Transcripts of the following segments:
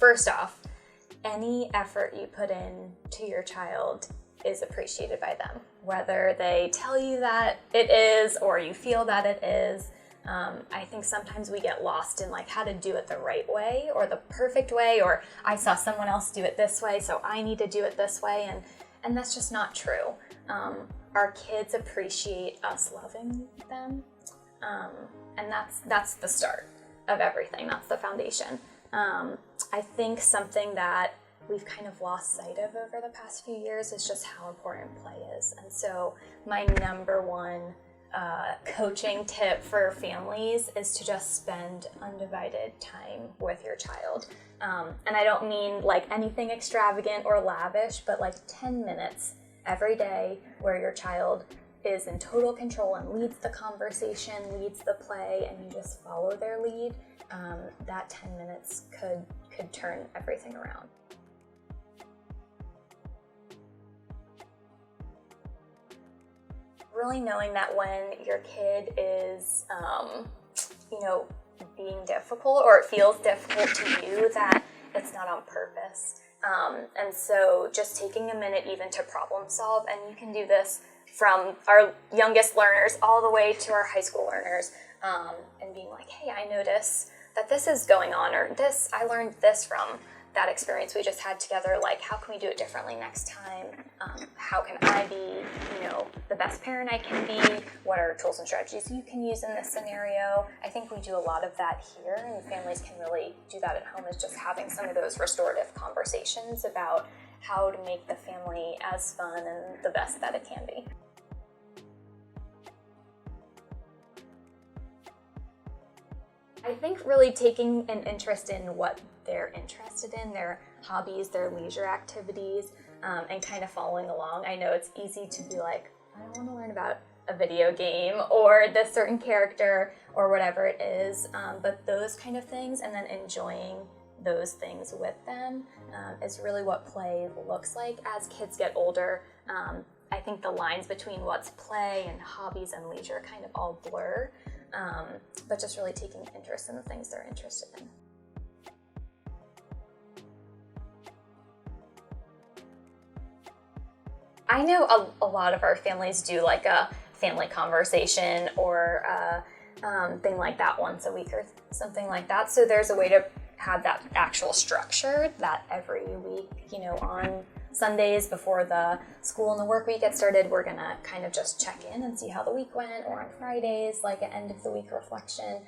first off, any effort you put in to your child is appreciated by them, whether they tell you that it is or you feel that it is. I think sometimes we get lost in like how to do it the right way or the perfect way, or I saw someone else do it this way, so I need to do it this way, and that's just not true. Our kids appreciate us loving them, and that's the start of everything. That's the foundation. I think something that we've kind of lost sight of over the past few years is just how important play is. And so my number one coaching tip for families is to just spend undivided time with your child. And I don't mean like anything extravagant or lavish, but like 10 minutes every day where your child is in total control and leads the conversation, leads the play, and you just follow their lead. That 10 minutes could turn everything around. Really knowing that when your kid is, being difficult or it feels difficult to you, that it's not on purpose. And so just taking a minute even to problem solve, and you can do this from our youngest learners all the way to our high school learners, and being like, hey, I notice that this is going on, or this, I learned this from that experience we just had together. Like, how can we do it differently next time? How can I be, the best parent I can be? What are tools and strategies you can use in this scenario? I think we do a lot of that here, and families can really do that at home, is just having some of those restorative conversations about how to make the family as fun and the best that it can be. I think really taking an interest in what they're interested in, their hobbies, their leisure activities, and kind of following along. I know it's easy to be like, I don't want to learn about a video game or this certain character or whatever it is, but those kind of things, and then enjoying those things with them is really what play looks like. As kids get older, I think the lines between what's play and hobbies and leisure kind of all blur, but just really taking interest in the things they're interested in. I know a lot of our families do like a family conversation or thing like that once a week or something like that. So there's a way to have that actual structure that every week, on Sundays before the school and the work week gets started, we're gonna kind of just check in and see how the week went, or on Fridays, like an end of the week reflection.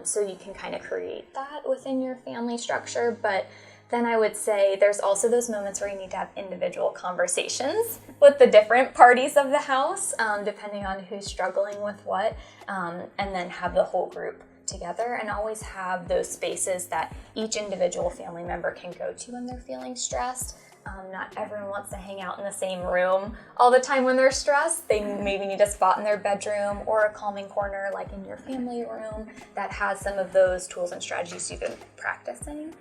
So you can kind of create that within your family structure. But then I would say there's also those moments where you need to have individual conversations with the different parties of the house, depending on who's struggling with what, and then have the whole group together, and always have those spaces that each individual family member can go to when they're feeling stressed. Not everyone wants to hang out in the same room all the time when they're stressed. They maybe need a spot in their bedroom or a calming corner like in your family room that has some of those tools and strategies you've been practicing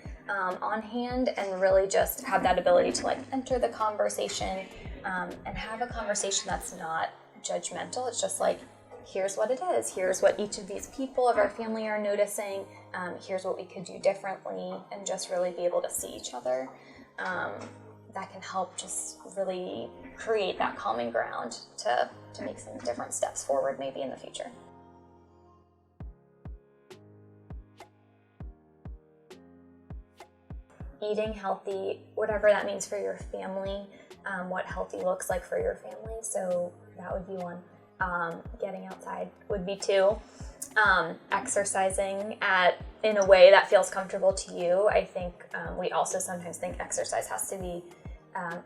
on hand, and really just have that ability to like enter the conversation and have a conversation that's not judgmental. It's just like, here's what it is, here's what each of these people of our family are noticing, here's what we could do differently, and just really be able to see each other. That can help just really create that common ground to make some different steps forward maybe in the future. Eating healthy, whatever that means for your family, what healthy looks like for your family. So that would be one. Getting outside would be two. Exercising in a way that feels comfortable to you. I think we also sometimes think exercise has to be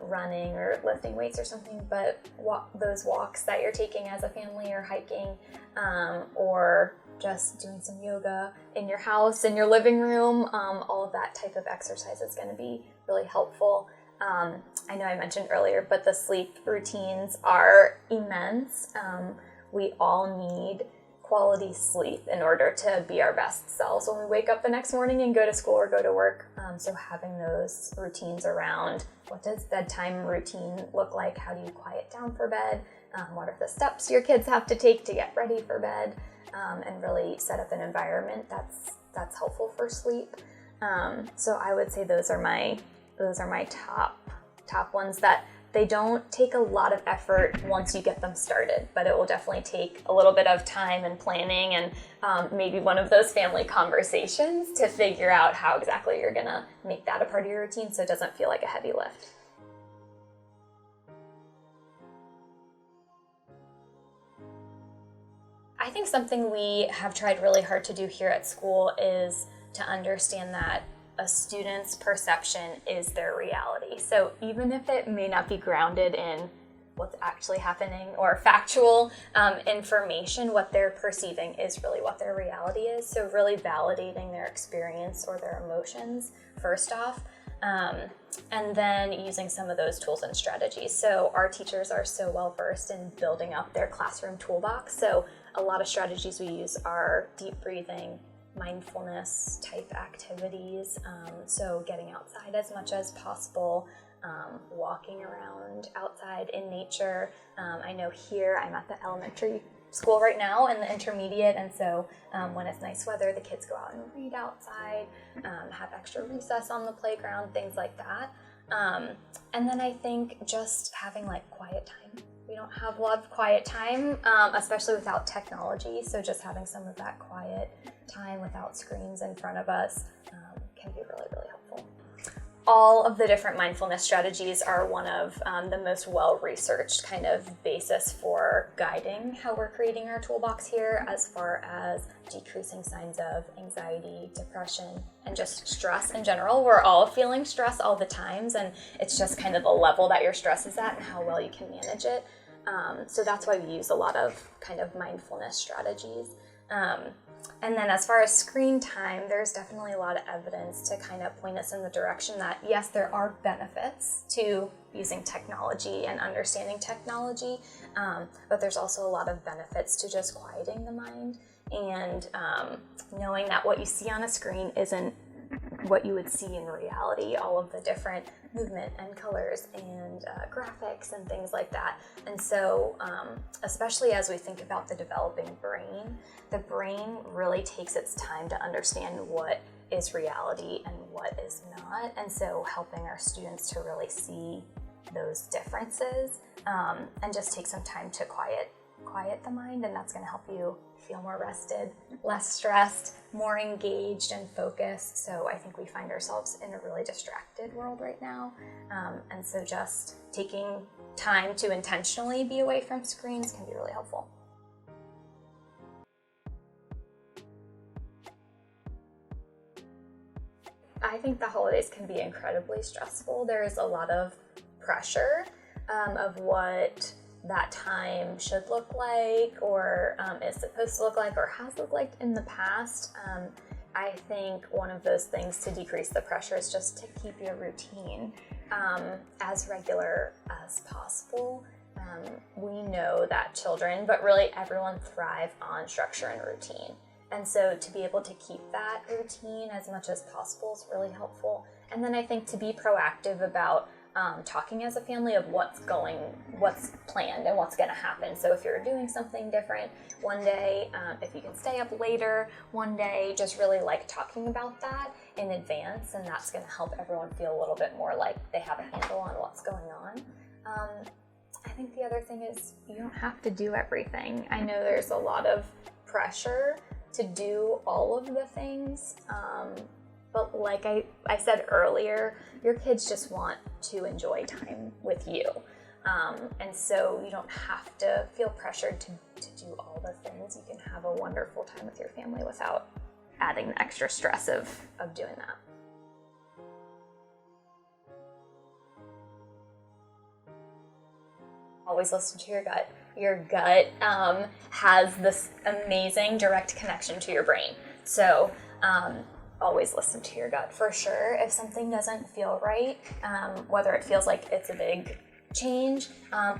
running or lifting weights or something, but those walks that you're taking as a family, or hiking, or just doing some yoga in your house, in your living room, all of that type of exercise is going to be really helpful. I know I mentioned earlier, but the sleep routines are immense. We all need quality sleep in order to be our best selves when we wake up the next morning and go to school or go to work. So having those routines around, what does bedtime routine look like? How do you quiet down for bed? What are the steps your kids have to take to get ready for bed? And really set up an environment that's helpful for sleep. So I would say those are my top ones that they don't take a lot of effort once you get them started, but it will definitely take a little bit of time and planning and maybe one of those family conversations to figure out how exactly you're gonna make that a part of your routine so it doesn't feel like a heavy lift. I think something we have tried really hard to do here at school is to understand that a student's perception is their reality. So even if it may not be grounded in what's actually happening or factual information, what they're perceiving is really what their reality is. So really validating their experience or their emotions first off, and then using some of those tools and strategies. So our teachers are so well versed in building up their classroom toolbox. So a lot of strategies we use are deep breathing, mindfulness type activities, so getting outside as much as possible, walking around outside in nature. I know here I'm at the elementary school right now and the intermediate, and so when it's nice weather, the kids go out and read outside, have extra recess on the playground, things like that. And then I think just having like quiet time. We don't have a lot of quiet time, especially without technology, so just having some of that quiet time without screens in front of us can be really, really helpful. All of the different mindfulness strategies are one of the most well-researched kind of basis for guiding how we're creating our toolbox here, as far as decreasing signs of anxiety, depression, and just stress in general. We're all feeling stress all the times, and it's just kind of the level that your stress is at and how well you can manage it. So that's why we use a lot of kind of mindfulness strategies. And then as far as screen time, there's definitely a lot of evidence to kind of point us in the direction that, yes, there are benefits to using technology and understanding technology, but there's also a lot of benefits to just quieting the mind and knowing that what you see on a screen isn't what you would see in reality, all of the different movement and colors and graphics and things like that. And so especially as we think about the developing brain, the brain really takes its time to understand what is reality and what is not. And so helping our students to really see those differences and just take some time to quiet the mind, and that's going to help you feel more rested, less stressed, more engaged and focused. So I think we find ourselves in a really distracted world right now. And so just taking time to intentionally be away from screens can be really helpful. I think the holidays can be incredibly stressful. There's a lot of pressure of what that time should look like, or is supposed to look like, or has looked like in the past. I think one of those things to decrease the pressure is just to keep your routine as regular as possible. We know that children, but really everyone, thrive on structure and routine. And so to be able to keep that routine as much as possible is really helpful. And then I think to be proactive about talking as a family of what's planned and what's going to happen. So if you're doing something different one day, if you can stay up later one day, just really like talking about that in advance, and that's going to help everyone feel a little bit more like they have a handle on what's going on. I think the other thing is you don't have to do everything. I know there's a lot of pressure to do all of the things, but like I said earlier, your kids just want to enjoy time with you. And so you don't have to feel pressured to do all the things. You can have a wonderful time with your family without adding the extra stress of doing that. Always listen to your gut. Your gut has this amazing direct connection to your brain. So always listen to your gut for sure. If something doesn't feel right, whether it feels like it's a big change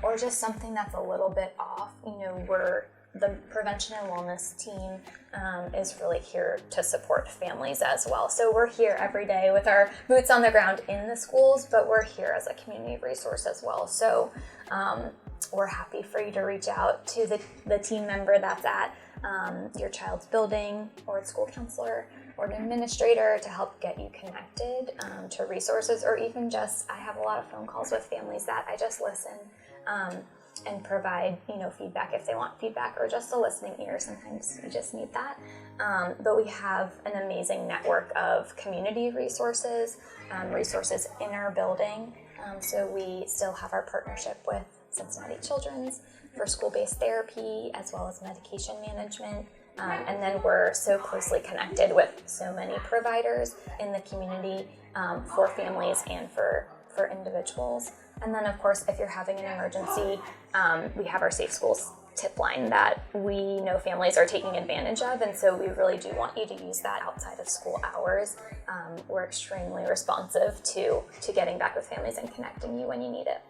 or just something that's a little bit off, the prevention and wellness team is really here to support families as well. So we're here every day with our boots on the ground in the schools, but we're here as a community resource as well. So we're happy for you to reach out to the team member that's at your child's building or its school counselor or an administrator to help get you connected to resources, or even just, I have a lot of phone calls with families that I just listen and provide, feedback if they want feedback, or just a listening ear. Sometimes you just need that. But we have an amazing network of community resources, resources in our building. So we still have our partnership with Cincinnati Children's for school-based therapy, as well as medication management. And then we're so closely connected with so many providers in the community for families and for individuals. And then, of course, if you're having an emergency, we have our Safe Schools tip line that we know families are taking advantage of, and so we really do want you to use that outside of school hours. We're extremely responsive to getting back with families and connecting you when you need it.